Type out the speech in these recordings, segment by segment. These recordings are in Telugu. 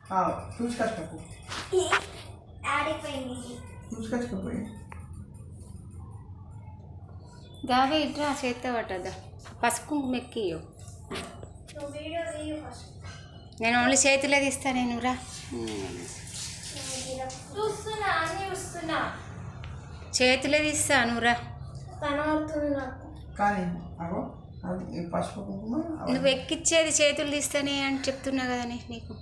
చూసుకొచ్చుకోకు చూసుకొచ్చుకోపోయి గావే ఇట్రా చేత్తో పట్టద్దా పసుపు మెక్కియో నేను ఓన్లీ చేతిలో తీస్తా నేను రా చేతిలో తీస్తా నువ్వురా కానీ అగో పసుపు కుంకుమ నువ్వు ఎక్కిచ్చేది చేతులు తీస్తానే అని చెప్తున్నా కదా నీకు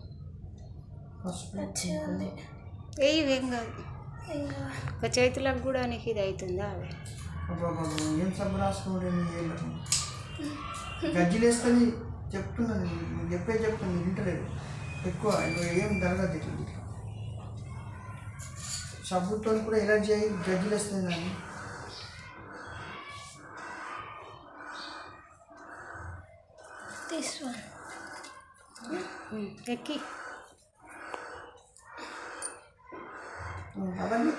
ఏం కాదు ఒక చేతులకు కూడా నీకు ఇది అవుతుందా అవి ఏం సబ్బు రాసుకుంటే గజ్జలు వేస్తుంది చెప్తున్నాను నేను చెప్తాను వింటలేదు ఎక్కువ ఏం జరగదు ఇట్లా సబ్బుతో కూడా ఎలర్జీ అయ్యి గజ్జలు వేస్తుంది కానీ తీసుకో ఎక్కి అవన్నీ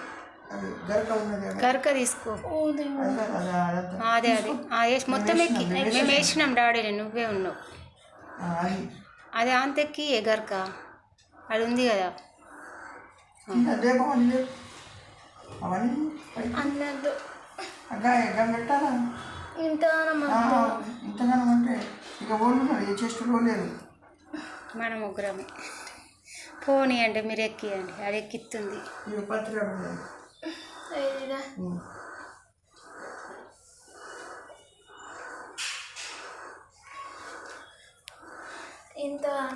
అది గరక ఉన్నది గరక తీసుకో అదే మొత్తం ఎక్కి మేము వేసినాం డాడీ నువ్వే ఉన్నావు అది అంత ఎక్కి గరక అది ఉంది కదా అన్నట్టు పెట్టాలా ఇంతగానం అంటే ఇక ఓన్లు చెస్ట్ లేదు మన ముగ్గురమే పోనీ అంటే మీరు ఎక్కియండి అది ఎక్కిస్తుంది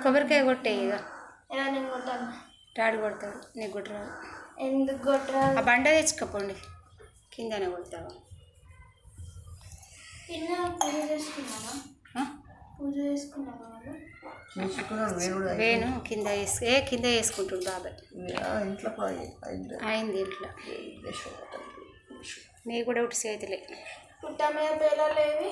కొబ్బరికాయ కొట్టే ఇక డాడీ కొడతాడు నీకు కొట్టరాదు ఎందుకు కొట్టరాదు ఆ బండ తెచ్చుకోపోండి కిందనే కొడతావా పూజ చేసుకున్నావా వేణు కింద కింద వేసుకుంటాడు బాబాయ్ ఇంట్లో అయింది ఇంట్లో నీ కూడా ఒకటి చేతులే పుట్ట మీద పిల్లలేవి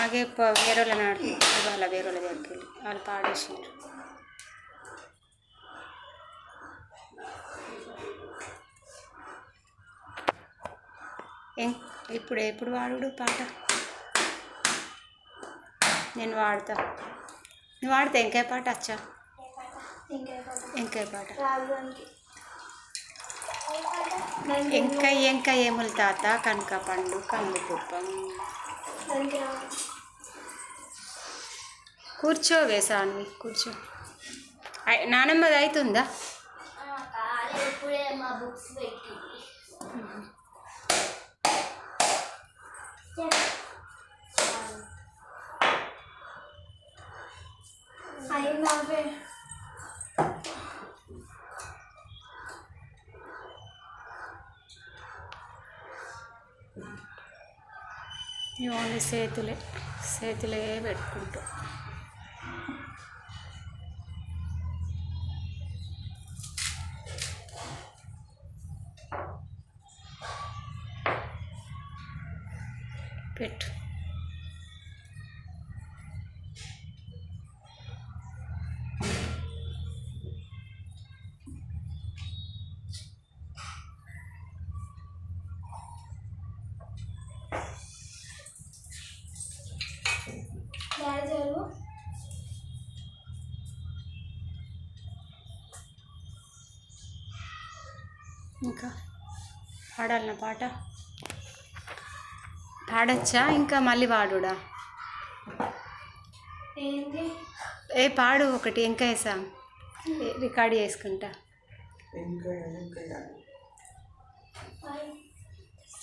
ఆగే వేరే వాళ్ళని ఆడుకుంటారు వాళ్ళ వేరే వాళ్ళ దగ్గరికి వెళ్ళి వాళ్ళు పాడేసారు ఎప్పుడు వాడు పాట నేను వాడతా నువ్వు వాడితే ఇంకే పాట వచ్చా ఇంకే పాట ఇంకా ఏములు తాత కనక పండు కందు కుప్పం కూర్చోవే సాన్వి కూర్చో నానమ్మది అవుతుందా ఓన్లీ చేతులే పెట్టుకుంటా పెట్టు ఇంకా పాడాలన్న పాట పాడచ్చా ఇంకా మళ్ళీ పాడుడా పాడు ఒకటి ఇంకా వేసా రికార్డ్ చేసుకుంటా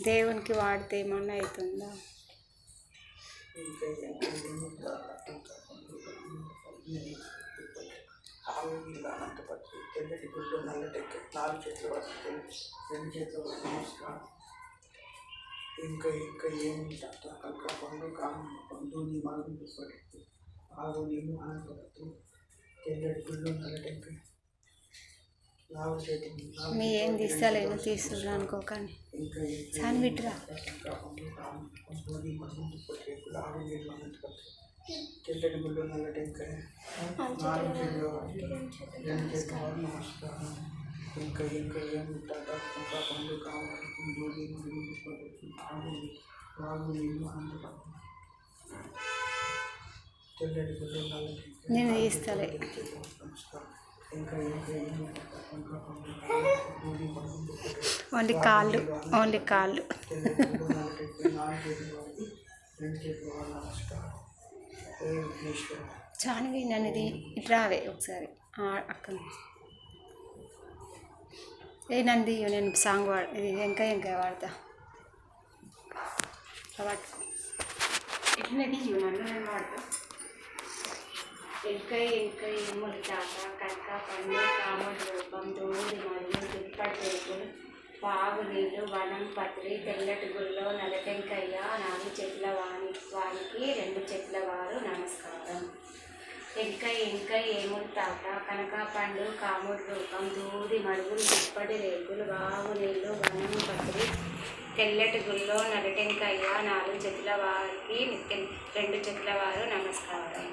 దేవునికి వాడితే ఏమన్నా అవుతుందా తెల్లటి గుడ్లు నల్లటెక్క 4 చేతులు పట్టుకొని 2 చేతులు నమస్కారం ఇంకా ఏముంటా కనుక పండు పండు నీ మనం పట్టి ఆవు నీళ్ళు ఆనందపడుతూ తెల్లటి గుడ్లు నల్లటెక్క 4 చేతులు మీ ఏం తీస్తలేను తీసుకురా అనుకోకండి సాన్ విట్రా తెల్లటి గుడ్లు నల్లటెంకాయ 4 చేతులు 2 చేతులు నమస్కారం ఇంకా ఏముంటా ఇంకా పండు కావాలి ఆవు నీళ్ళు ఆనందపడుతుంది తెల్లటి గుడ్లు నల్లటి నేను తీస్తలే. నమస్కారం. ఇంకా ఓన్లీ కాళ్ళు, ఓన్లీ కాళ్ళు. తెల్లటి గుడ్లు నల్లటి 4 చేతులు వారికి 2 చేతులు వారు నమస్కారం. ఏ విఘ్నేశ్వర. చానివి నన్నది ఇటు రావే ఒకసారి అక్కడ. ఏ నంది నేను సాంగ్ ఇది వెంకయ్య వాడతా వాడుకో. ఎట్లనేది నన్ను నేను వాడతా. వెంకయ్య ఎమ్ములు తాత కనక పండు కామడు రూపం దూరి మరియు దుప్పటి రేకులు పాగు నీళ్ళు వనం పత్రి తెల్లటి గుళ్ళో నలటెంకయ్య 4 చెట్ల వానికి 2 చెట్ల వారు నమస్కారం. వెంకయ్య ఏములు తాత కనక పండు కాముడు రూపం దూది మడుగులు దుప్పటి రేకులు వాగు నీళ్ళు వనం పత్రి తెల్లటి గుళ్ళో నలటెంకయ్య 4 చెట్ల వారికి 2 చెట్ల వారు నమస్కారం.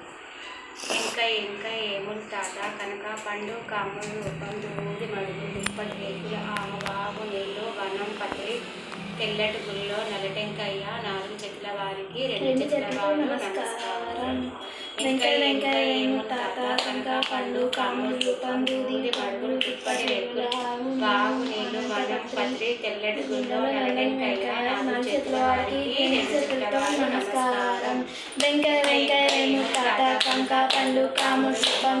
వెంకయ్య ఏములు తాత కనక పండు కాముడు రూపం దూది మడుగు దుప్పటి రేకుల ఆమవాగు నీళ్ళు వనం పత్రి తెల్లటి గుళ్ళో నలటెంకయ్య 4 చెట్ల వారికి 2 చెట్ల వారు నమస్కారం. వెంకయ్య ఏములు తాత కనక పండు కాముడు రూపం దూది మడుగులు దుప్పటి రేకుల వాగు నీళ్ళు వనం పత్రి తెల్లటి గుళ్ళో నలటెంకయ్య 4 చెట్ల వారికి 2 చెట్ల వారు నమస్కారం. వెంకయ్య ఏములు తాత కనక పండు కాముడు రూపం